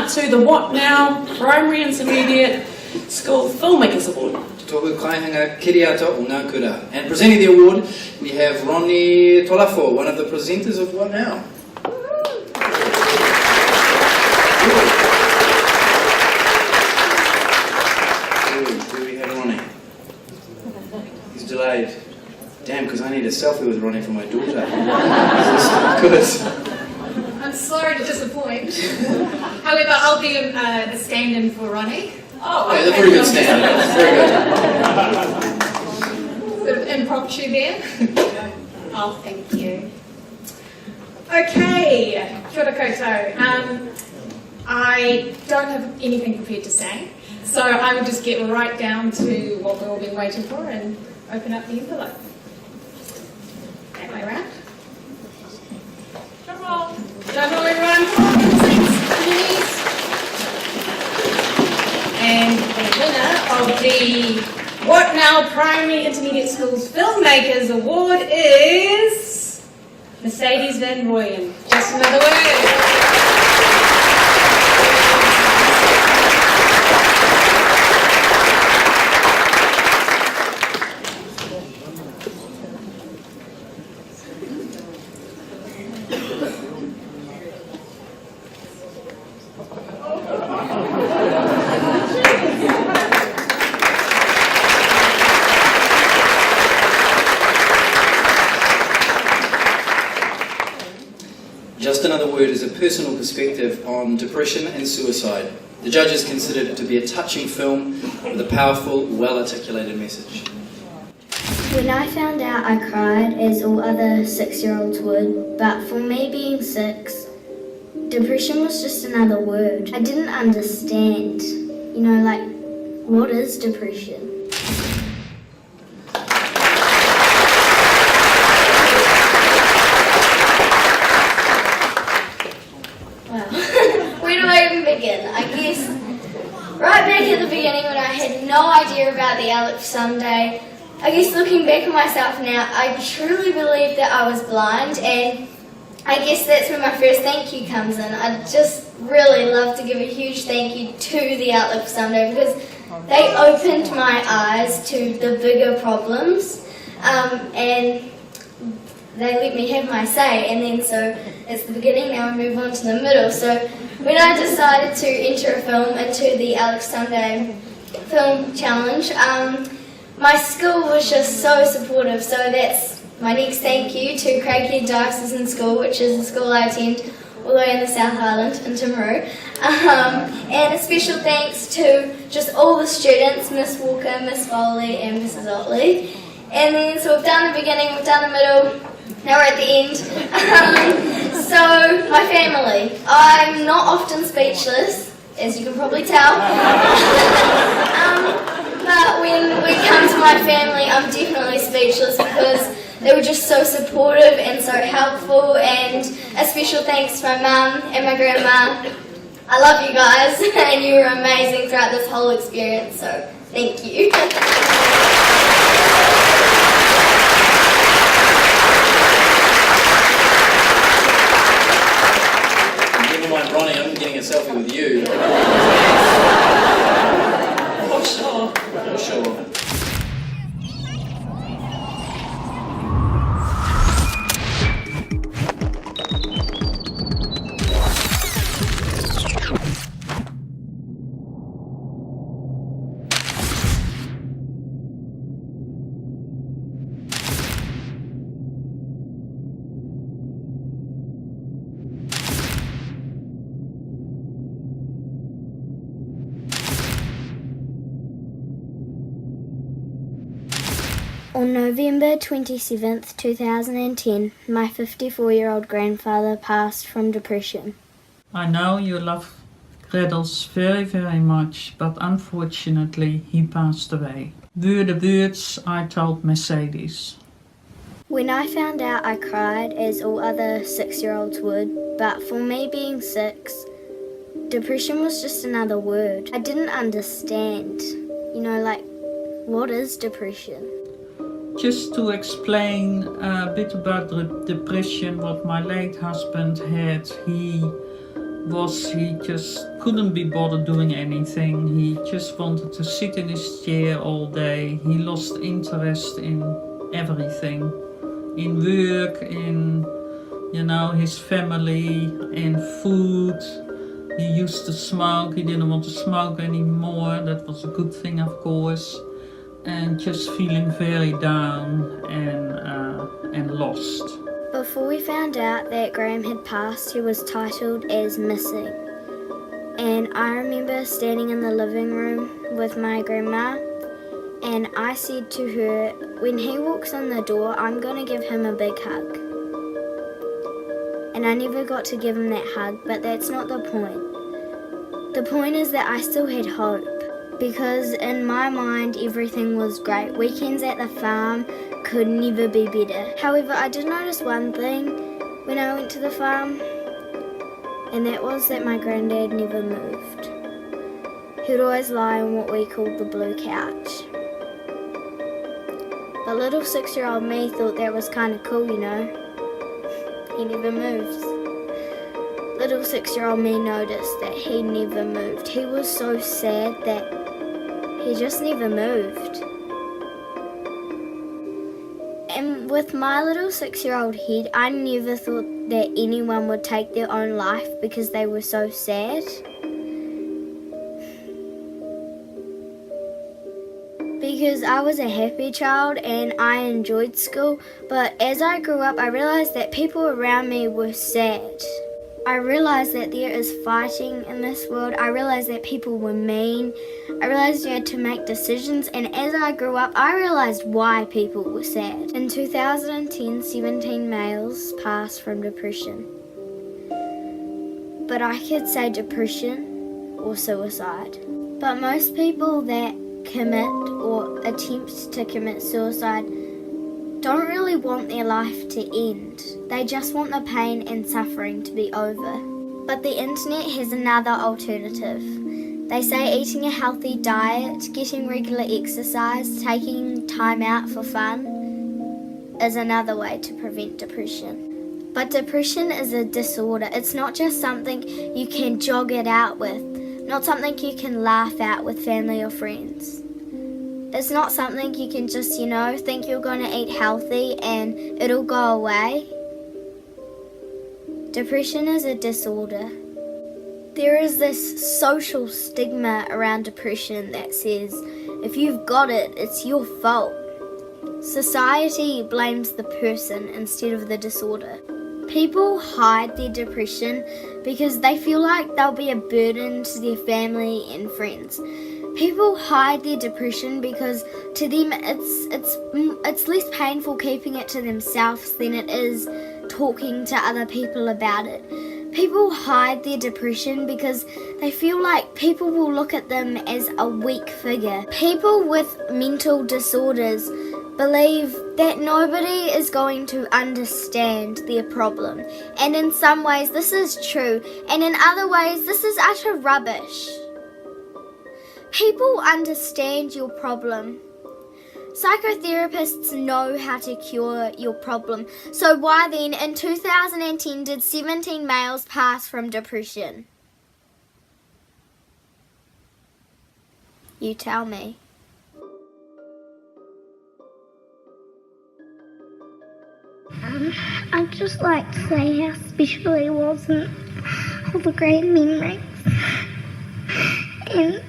out to the What Now Primary Intermediate School Filmmakers Award. Tōku kaihanga kiriata o ngā kura. And presenting the award, we have Ronnie Taulafo, one of the presenters of What Now. Do we have Ronnie? He's delayed. Damn, because I need a selfie with Ronnie for my daughter. This is good. I'm sorry to disappoint. However, I'll be a stand-in for Ronnie. Oh, Yeah, that's a very good stand. Very good. Bit of impromptu there. Oh, thank you. Okay, kia ora koutou. I don't have anything prepared to say, so I will just get right down to what we've all been waiting for and open up the envelope. That way around. Drum roll. Drum roll, everyone. Please. And the winner of the What Now Primary Intermediate Schools Filmmakers Award is Mercedes Van Rooyen. Just another word. Just Another Word is a personal perspective on depression and suicide. The judges considered it to be a touching film with a powerful, well-articulated message. When I found out, I cried, as all other 6-year-olds would, but for me being 6, depression was just another word. I didn't understand, what is depression? Where do I even begin? I guess right back at the beginning when I had no idea about the Alex Sunday, I guess looking back at myself now, I truly believe that I was blind, and I guess that's where my first thank you comes in. I'd just really love to give a huge thank you to the Outlook Sunday because they opened my eyes to the bigger problems, and they let me have my say, and then so it's the beginning, now we move on to the middle. So when I decided to enter a film into the Alex Sunday Film Challenge, my school was just so supportive, so that's my next thank you to Craighead Diocesan School, which is the school I attend all the way in the South Island in Timaru. And a special thanks to just all the students, Miss Walker, Miss Foley and Mrs Otley. And then so we've done the beginning, we've done the middle, now we're at the end. So my family, I'm not often speechless, as you can probably tell. But when we come to my family, I'm definitely speechless because they were just so supportive and so helpful, and a special thanks to my mum and my grandma. I love you guys and you were amazing throughout this whole experience, so thank you. Never mind Ronnie, I'm getting a selfie with you. For sure. For sure. On November 27th, 2010, my 54-year-old grandfather passed from depression. I know you love Greddels very, very much, but unfortunately he passed away. Were the words I told Mercedes. When I found out, I cried, as all other 6-year-olds would, but for me being 6, depression was just another word. I didn't understand, what is depression? Just to explain a bit about the depression what my late husband had, he was he just couldn't be bothered doing anything. He just wanted to sit in his chair all day. He lost interest in everything, in work, in his family, in food. He used to smoke. He didn't want to smoke anymore. That was a good thing, of course. And just feeling very down and lost. Before we found out that Graham had passed, he was titled as missing. And I remember standing in the living room with my grandma, and I said to her, when he walks in the door, I'm going to give him a big hug. And I never got to give him that hug, but that's not the point. The point is that I still had hope, because in my mind everything was great. Weekends at the farm could never be better. However, I did notice one thing when I went to the farm, and that was that my granddad never moved. He would always lie on what we called the blue couch. But little 6-year-old me thought that was kind of cool, He never moves. Little 6-year-old me noticed that he never moved. He was so sad that he just never moved. And with my little 6-year-old head, I never thought that anyone would take their own life because they were so sad. Because I was a happy child and I enjoyed school, but as I grew up, I realized that people around me were sad. I realized that there is fighting in this world. I realized that people were mean. I realized you had to make decisions, and as I grew up, I realized why people were sad. In 2010, 17 males passed from depression. But I could say depression or suicide. But most people that commit or attempt to commit suicide don't really want their life to end. They just want the pain and suffering to be over. But the internet has another alternative. They say eating a healthy diet, getting regular exercise, taking time out for fun is another way to prevent depression. But depression is a disorder. It's not just something you can jog it out with, not something you can laugh at with family or friends. It's not something you can just, think you're going to eat healthy and it'll go away. Depression is a disorder. There is this social stigma around depression that says, if you've got it, it's your fault. Society blames the person instead of the disorder. People hide their depression because they feel like they'll be a burden to their family and friends. People hide their depression because to them it's less painful keeping it to themselves than it is talking to other people about it. People hide their depression because they feel like people will look at them as a weak figure. People with mental disorders believe that nobody is going to understand their problem. And in some ways this is true, and in other ways this is utter rubbish. People understand your problem. Psychotherapists know how to cure your problem. So why then, in 2010, did 17 males pass from depression? You tell me. I'd just like to say how special he was and all the great memories. And